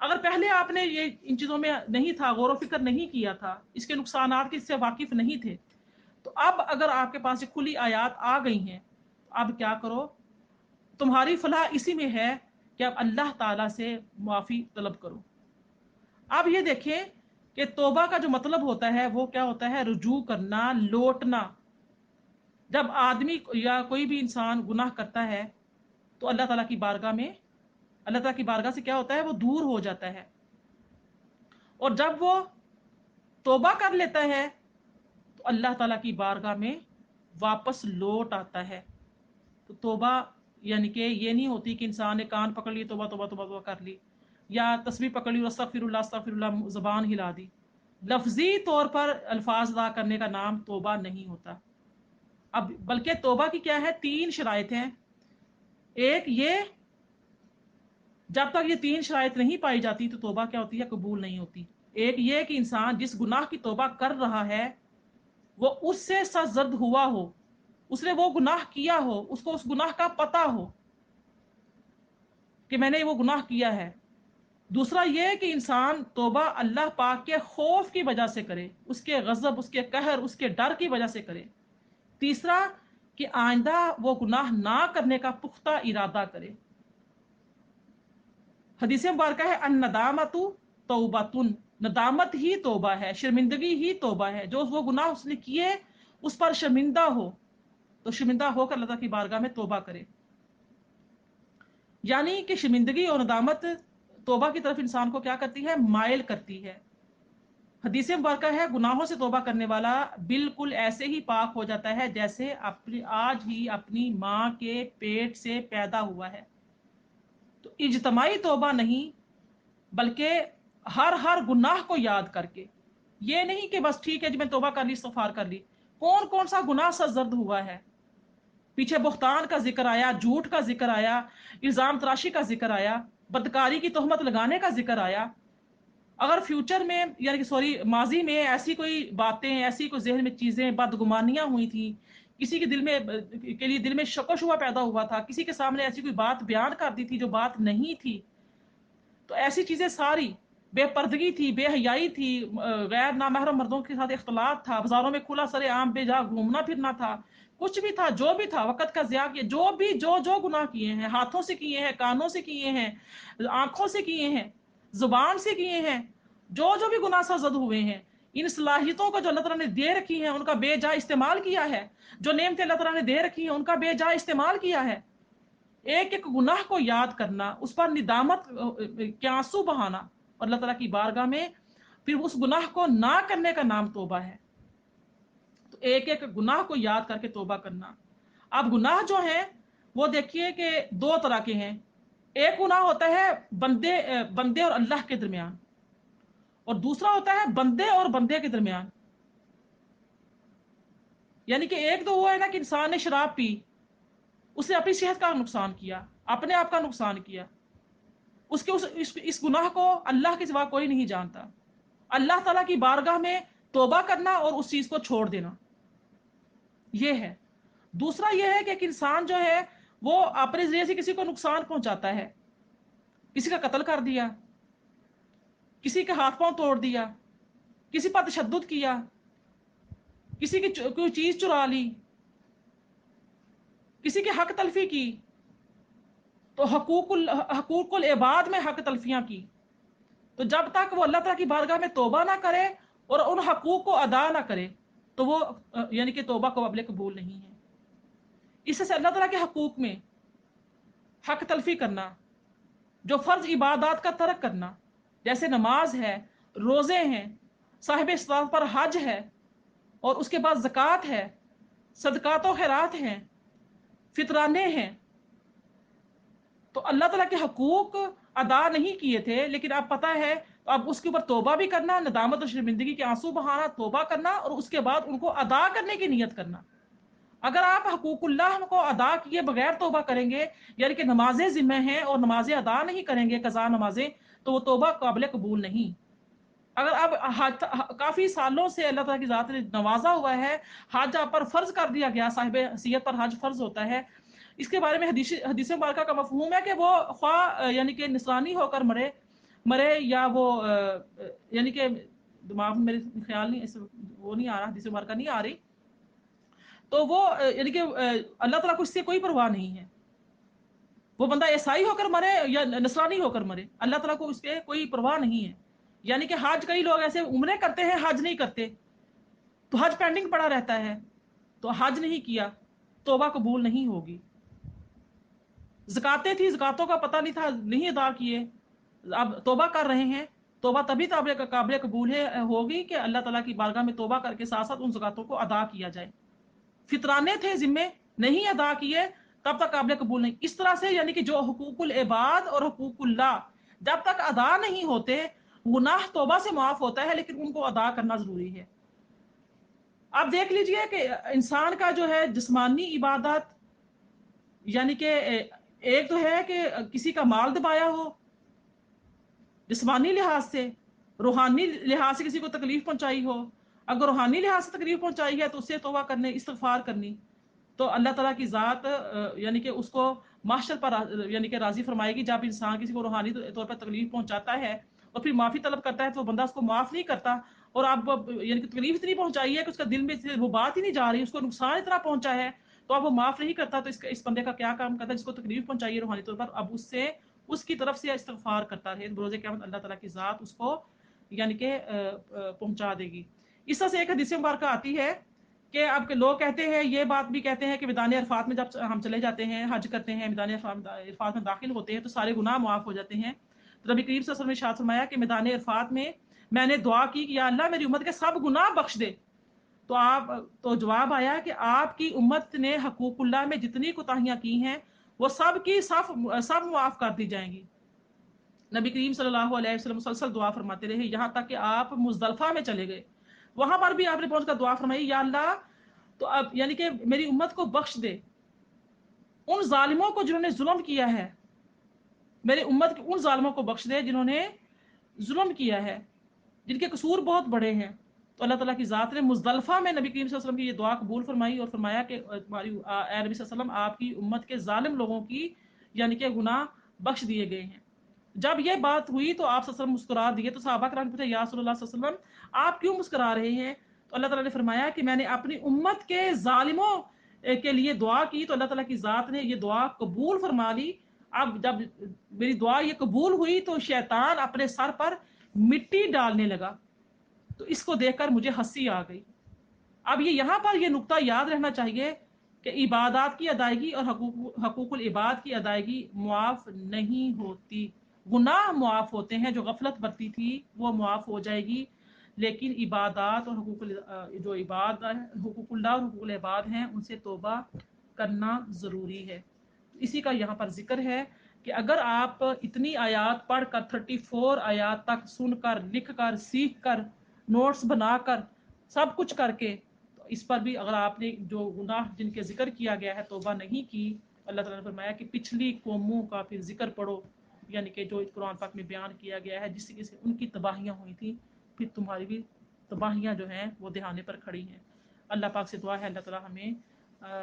اگر پہلے آپ نے یہ ان چیزوں میں نہیں تھا، غور و فکر نہیں کیا تھا، اس کے نقصانات کے سے واقف نہیں تھے، تو اب اگر آپ کے پاس یہ کھلی آیات آ گئی ہیں، اب کیا کرو؟ تمہاری فلاح اسی میں ہے کہ اب اللہ تعالیٰ سے معافی طلب کرو۔ اب یہ دیکھیں کہ توبہ کا جو مطلب ہوتا ہے وہ کیا ہوتا ہے؟ رجوع کرنا، لوٹنا۔ جب آدمی یا کوئی بھی انسان گناہ کرتا ہے تو اللہ تعالیٰ کی بارگاہ میں، اللہ تعالیٰ کی بارگاہ سے کیا ہوتا ہے؟ وہ دور ہو جاتا ہے، اور جب وہ توبہ کر لیتا ہے تو اللہ تعالیٰ کی بارگاہ میں واپس لوٹ آتا ہے۔ تو توبہ یعنی کہ یہ نہیں ہوتی کہ انسان نے کان پکڑ لی، توبہ توبہ توبہ توبہ کر لی، یا تسبیح پکڑ لی، استغفر اللہ زبان ہلا دی۔ لفظی طور پر الفاظ ادا کرنے کا نام توبہ نہیں ہوتا۔ اب بلکہ توبہ کی کیا ہے؟ 3 شرائط ہیں۔ ایک یہ، جب تک یہ 3 شرائط نہیں پائی جاتی تو توبہ کیا ہوتی ہے؟ قبول نہیں ہوتی۔ ایک یہ کہ انسان جس گناہ کی توبہ کر رہا ہے وہ اس سے سرزد ہوا ہو، اس نے وہ گناہ کیا ہو، اس کو اس گناہ کا پتہ ہو کہ میں نے وہ گناہ کیا ہے۔ دوسرا یہ کہ انسان توبہ اللہ پاک کے خوف کی وجہ سے کرے، اس کے غضب، اس کے قہر، اس کے ڈر کی وجہ سے کرے۔ تیسرا کہ آئندہ وہ گناہ نہ کرنے کا پختہ ارادہ کرے۔ حدیث مبارکہ ہے الندامۃ توبۃ، ندامت ہی توبہ ہے، شرمندگی ہی توبہ ہے۔ جو وہ گناہ اس نے کیے اس پر شرمندہ ہو تو شرمندہ ہو کر اللہ تعالیٰ کی بارگاہ میں توبہ کرے۔ یعنی کہ شرمندگی اور ندامت توبہ کی طرف انسان کو کیا کرتی ہے؟ مائل کرتی ہے۔ حدیث مبارکہ ہے گناہوں سے توبہ کرنے والا بالکل ایسے ہی پاک ہو جاتا ہے جیسے آج ہی اپنی ماں کے پیٹ سے پیدا ہوا ہے۔ تو اجتماعی توبہ نہیں، بلکہ ہر گناہ کو یاد کر کے، یہ نہیں کہ بس ٹھیک ہے جی میں توبہ کر لی، استغفار کر لی۔ کون کون سا گناہ سرزد ہوا ہے؟ پیچھے بہتان کا ذکر آیا، جھوٹ کا ذکر آیا، الزام تراشی کا ذکر آیا، بدکاری کی تہمت لگانے کا ذکر آیا۔ اگر فیوچر میں یعنی کہ ماضی میں ایسی کوئی باتیں، ایسی کوئی ذہن میں چیزیں، بدگمانیاں ہوئی تھیں، کسی کے دل میں شک و شبہ پیدا ہوا تھا، کسی کے سامنے ایسی کوئی بات بیان کر دی تھی جو بات نہیں تھی، تو ایسی چیزیں ساری، بے پردگی تھی، بے حیائی تھی، غیر نامحرم مردوں کے ساتھ اختلاط تھا، بازاروں میں کھلا سر عام بے جا گھومنا پھرنا تھا، کچھ بھی تھا، جو بھی تھا، وقت کا ضیاع کیا، جو گناہ کیے ہیں، ہاتھوں سے کیے ہیں، کانوں سے کیے ہیں، آنکھوں سے کیے ہیں، زبان سے کیے ہیں، جو بھی گناہ سرزد ہوئے ہیں، ان صلاحیتوں کو جو اللہ تعالیٰ نے دے رکھی ہیں ان کا بے جا استعمال کیا ہے، جو نعمتیں اللہ تعالیٰ نے دے رکھی ہیں ان کا بے جا استعمال کیا ہے۔ ایک ایک گناہ کو یاد کرنا، اس پر ندامت کے آنسو بہانا، اور اللہ تعالیٰ کی بارگاہ میں پھر اس گناہ کو نہ کرنے کا نام توبہ ہے۔ تو ایک ایک گناہ کو یاد کر کے توبہ کرنا۔ اب گناہ جو ہیں وہ دیکھیے کہ 2 طرح کے ہیں۔ ایک گناہ ہوتا ہے بندے اور اللہ کے درمیان، اور دوسرا ہوتا ہے بندے اور بندے کے درمیان۔ یعنی کہ ایک تو وہ ہے نا کہ انسان نے شراب پی، اس نے اپنی صحت کا نقصان کیا، اپنے آپ کا نقصان کیا، اس گناہ کو اللہ کے سوا کوئی نہیں جانتا۔ اللہ تعالیٰ کی بارگاہ میں توبہ کرنا اور اس چیز کو چھوڑ دینا، یہ ہے۔ دوسرا یہ ہے کہ ایک انسان جو ہے وہ اپنے ذریعے سے کسی کو نقصان پہنچاتا ہے، کسی کا قتل کر دیا، کسی کے ہاتھ پاؤں توڑ دیا، کسی پر تشدد کیا، کسی کی کوئی چیز چرا لی، کسی کی حق تلفی کی، تو حقوق العباد میں حق تلفیاں کی، تو جب تک وہ اللہ تعالیٰ کی بارگاہ میں توبہ نہ کرے اور ان حقوق کو ادا نہ کرے تو وہ یعنی کہ توبہ کو قابل قبول نہیں ہے۔ اس سے اللہ تعالیٰ کے حقوق میں حق تلفی کرنا، جو فرض عبادات کا ترک کرنا، جیسے نماز ہے، روزے ہیں، صاحب استطاعت پر حج ہے، اور اس کے بعد زکوٰۃ ہے، صدقات و خیرات ہیں، فطرانے ہیں، تو اللہ تعالیٰ کے حقوق ادا نہیں کیے تھے لیکن اب پتہ ہے تو اب اس کے اوپر توبہ بھی کرنا، ندامت اور شرمندگی کے آنسو بہانا، توبہ کرنا، اور اس کے بعد ان کو ادا کرنے کی نیت کرنا۔ اگر آپ حقوق اللہ کو ادا کیے بغیر توبہ کریں گے، یعنی کہ نمازیں ذمہ ہیں اور نمازیں ادا نہیں کریں گے، قضا نمازیں، تو وہ توبہ قابل قبول نہیں۔ اگر اب کافی سالوں سے اللہ تعالیٰ کی ذات نے نوازا ہوا ہے، حج آپ پر فرض کر دیا گیا، صاحب حیثیت پر حج فرض ہوتا ہے، اس کے بارے میں حدیث مبارکہ کا مفہوم ہے کہ وہ خواہ یعنی کہ نصرانی ہو کر مرے، مرے یا وہ یعنی کہ دماغ میں میرے خیال نہیں وہ نہیں آ رہا، حدیث مبارکہ نہیں آ رہی، تو وہ یعنی کہ اللہ تعالیٰ کو اس سے کوئی پرواہ نہیں ہے، وہ بندہ عیسائی ہو کر مرے یا نصرانی ہو کر مرے، اللہ تعالیٰ کو اس پہ کوئی پرواہ نہیں ہے۔ یعنی کہ حج کئی لوگ ایسے عمرے کرتے ہیں حج نہیں کرتے، تو حج پینڈنگ پڑا رہتا ہے، تو حج نہیں کیا، توبہ قبول نہیں ہوگی۔ زکاتیں تھی، زکاتوں کا پتہ نہیں تھا، نہیں ادا کیے، اب توبہ کر رہے ہیں، توبہ تبھی قابل قبول ہوگی کہ اللہ تعالیٰ کی بارگاہ میں توبہ کر کے ساتھ ساتھ ان زکاتوں کو ادا کیا جائے۔ فطرانے تھے ذمے، نہیں ادا کیے، تب تک قابل قبول نہیں۔ اس طرح سے یعنی کہ جو حقوق العباد اور حقوق اللہ جب تک ادا نہیں ہوتے، گناہ توبہ سے معاف ہوتا ہے لیکن ان کو ادا کرنا ضروری ہے۔ آپ دیکھ لیجئے کہ انسان کا جو ہے جسمانی عبادت، یعنی کہ ایک تو ہے کہ کسی کا مال دبایا ہو جسمانی لحاظ سے، روحانی لحاظ سے کسی کو تکلیف پہنچائی ہو، اگر روحانی لحاظ سے تکلیف پہنچائی ہے تو اس سے توبہ کرنے، استغفار کرنی، تو اللہ تعالیٰ کی ذات یعنی کہ اس کو محشر پر یعنی کہ راضی فرمائے گی۔ جب انسان کسی کو روحانی طور پر تکلیف پہنچاتا ہے اور پھر معافی طلب کرتا ہے تو وہ بندہ اس کو معاف نہیں کرتا، اور اب یعنی کہ تکلیف اتنی پہنچائی ہے کہ اس کا دل میں وہ بات ہی نہیں جا رہی، اس کو نقصان اتنا پہنچا ہے تو اب وہ معاف نہیں کرتا، تو اس بندے کا کیا کام کرتا ہے؟ جس کو تکلیف پہنچائی ہے روحانی طور پر، اب اس سے اس کی طرف سے استغفار کرتا ہے، روز قیامت اللہ تعالیٰ کی ذات اس کو یعنی کہ پہنچا دے گی۔ اس طرح سے ایک حدیث مبارکہ آتی ہے کہ اب کے لوگ کہتے ہیں، یہ بات بھی کہتے ہیں کہ میدان عرفات میں جب ہم چلے جاتے ہیں، حج کرتے ہیں، میدان عرفات میں داخل ہوتے ہیں تو سارے گناہ معاف ہو جاتے ہیں۔ تو نبی کریم صلی اللہ علیہ وسلم نے ارشاد فرمایا کہ میدان عرفات میں نے دعا کی کہ یا اللہ میری امت کے سب گناہ بخش دے، تو جواب آیا کہ آپ کی امت نے حقوق اللہ میں جتنی کوتاہیاں کی ہیں وہ سب کی سب معاف کر دی جائیں گی۔ نبی کریم صلی اللہ علیہ وسلم مسلسل دعا فرماتے رہے یہاں تک کہ آپ مزدلفہ میں چلے گئے، وہاں پر بھی آپ نے پہنچ کر دعا فرمائی یا اللہ تو اب یعنی کہ میری امت کو بخش دے، ان ظالموں کو جنہوں نے ظلم کیا ہے، میری امت کے ان ظالموں کو بخش دے جنہوں نے ظلم کیا ہے، جن کے قصور بہت بڑے ہیں۔ تو اللہ تعالیٰ کی ذات نے مزدلفہ میں نبی کریم صلی اللہ علیہ وسلم کی یہ دعا قبول فرمائی اور فرمایا کہ تمہاری اے نبی صلی اللہ علیہ وسلم آپ کی امت کے ظالم لوگوں کی یعنی کہ گناہ بخش دیے گئے ہیں۔ جب یہ بات ہوئی تو آپ صلی اللہ علیہ وسلم مسکرا دیے، تو صحابہ کرام پوچھا یا رسول اللہ صلی اللہ علیہ وسلم آپ کیوں مسکرا رہے ہیں؟ تو اللہ تعالیٰ نے فرمایا کہ میں نے اپنی امت کے ظالموں کے لیے دعا کی تو اللہ تعالیٰ کی ذات نے یہ دعا قبول فرما لی۔ اب جب میری دعا یہ قبول ہوئی تو شیطان اپنے سر پر مٹی ڈالنے لگا، تو اس کو دیکھ کر مجھے ہنسی آ گئی۔ اب یہاں پر یہ نقطہ یاد رہنا چاہیے کہ عبادات کی ادائیگی اور حقوق العباد کی ادائیگی معاف نہیں ہوتی، گناہ معاف ہوتے ہیں، جو غفلت برتی تھی وہ معاف ہو جائے گی، لیکن عبادات اور جو حقوق اللہ اور حقوق العباد ہیں ان سے توبہ کرنا ضروری ہے۔ اسی کا یہاں پر ذکر ہے کہ اگر آپ اتنی آیات پڑھ کر 34 آیات تک سن کر، لکھ کر، سیکھ کر، نوٹس بنا کر، سب کچھ کر کے، تو اس پر بھی اگر آپ نے جو گناہ جن کے ذکر کیا گیا ہے توبہ نہیں کی، اللہ تعالیٰ نے فرمایا کہ پچھلی قوموں کا پھر ذکر پڑھو، یعنی کہ جو قرآن پاک میں بیان کیا گیا ہے جس سے ان کی تباہیاں ہوئی تھیں، پھر تمہاری بھی تباہیاں جو ہیں وہ دہانے پر کھڑی ہیں۔ اللہ پاک سے دعا ہے اللہ تعالیٰ ہمیں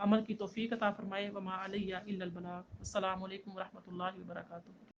عمل کی توفیق عطا فرمائے۔ وما علیہ الا البلاغ۔ السلام علیکم ورحمۃ اللہ وبرکاتہ۔